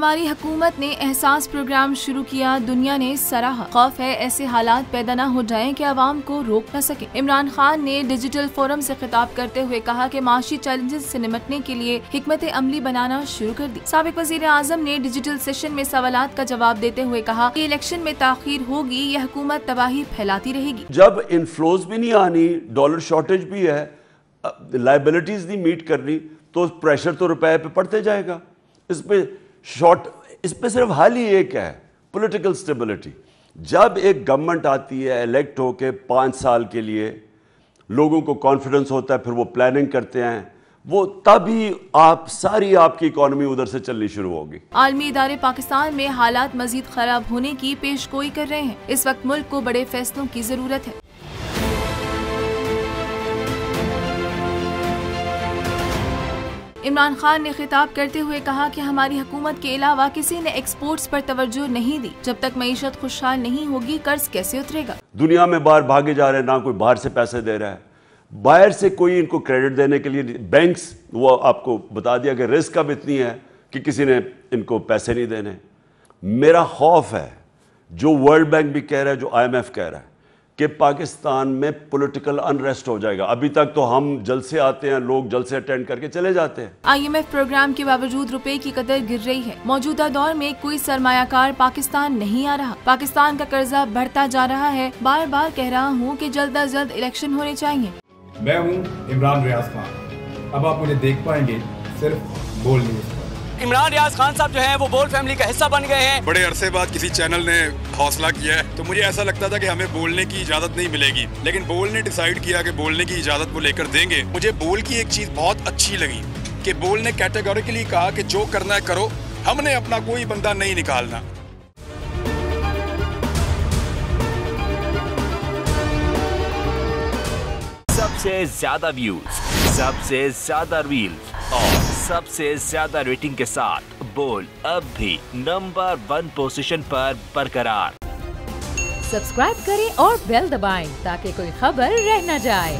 हमारी हुकूमत ने एहसास प्रोग्राम शुरू किया, दुनिया ने सराहा। खौफ है ऐसे हालात पैदा न हो जाएं कि आवाम को रोक न सके। इमरान खान ने डिजिटल फोरम से खिताब करते हुए कहा कि माशी चैलेंजेस से निपटने के लिए हिकमत अमली बनाना शुरू कर दी। साबिक वजीर आजम ने डिजिटल सेशन में सवालात का जवाब देते हुए कहा कि इलेक्शन में ताखीर होगी, यह हुकूमत तबाही फैलाती रहेगी। जब इनफ्लोज भी नहीं आनी, डॉलर शॉर्टेज भी है, लाइबिलिटीज नहीं मीट करनी, तो प्रेशर तो रुपए पे पड़ते जाएगा। इस पे सिर्फ हाल ही एक है, पॉलिटिकल स्टेबिलिटी। जब एक गवर्नमेंट आती है इलेक्ट होके 5 साल के लिए, लोगों को कॉन्फिडेंस होता है, फिर वो प्लानिंग करते हैं, वो तभी आपकी इकोनॉमी उधर से चलनी शुरू होगी। आलमी इदारे पाकिस्तान में हालात मजीद खराब होने की पेशगोई कर रहे हैं। इस वक्त मुल्क को बड़े फैसलों की जरूरत है। इमरान खान ने खिताब करते हुए कहा कि हमारी हुकूमत के अलावा किसी ने एक्सपोर्ट्स पर तवज्जो नहीं दी। जब तक मईशत खुशहाल नहीं होगी, कर्ज कैसे उतरेगा। दुनिया में बाहर भागे जा रहे हैं, ना कोई बाहर से पैसे दे रहा है, बाहर से कोई इनको क्रेडिट देने के लिए बैंक्स, वो आपको बता दिया कि रिस्क अब इतनी है कि किसी ने इनको पैसे नहीं देने। मेरा खौफ है, जो वर्ल्ड बैंक भी कह रहा है, जो IMF कह रहा है, कि पाकिस्तान में पॉलिटिकल अनरेस्ट हो जाएगा। अभी तक तो हम जलसे आते हैं, लोग जलसे अटेंड करके चले जाते हैं। IMF प्रोग्राम के बावजूद रुपए की कदर गिर रही है। मौजूदा दौर में कोई सरमायाकार पाकिस्तान नहीं आ रहा। पाकिस्तान का कर्जा बढ़ता जा रहा है। बार बार कह रहा हूँ कि जल्द अज जल्द इलेक्शन होने चाहिए। मैं हूँ इमरान रियाज खान। अब आप मुझे देख पाएंगे सिर्फ बोल न्यूज़ पर। इमरान रियाज खान साहब जो हैं वो बोल फैमिली का हिस्सा बन गए हैं। बड़े अरसे बाद किसी चैनल ने हौसला किया है, तो मुझे ऐसा लगता था कि हमें बोलने की इजाजत नहीं मिलेगी, लेकिन बोल ने डिसाइड किया कि बोलने की इजाजत वो लेकर देंगे। मुझे बोल की एक चीज बहुत अच्छी लगी कि बोल ने कैटेगोरिकली कहा कि जो करना है करो, हमने अपना कोई बंदा नहीं निकालना। सबसे ज्यादा व्यूज, सबसे ज्यादा रील्स और सबसे ज्यादा रेटिंग के साथ बोल अब भी नंबर 1 पोजीशन पर बरकरार। सब्सक्राइब करें और बेल दबाएं ताकि कोई खबर रह न जाए।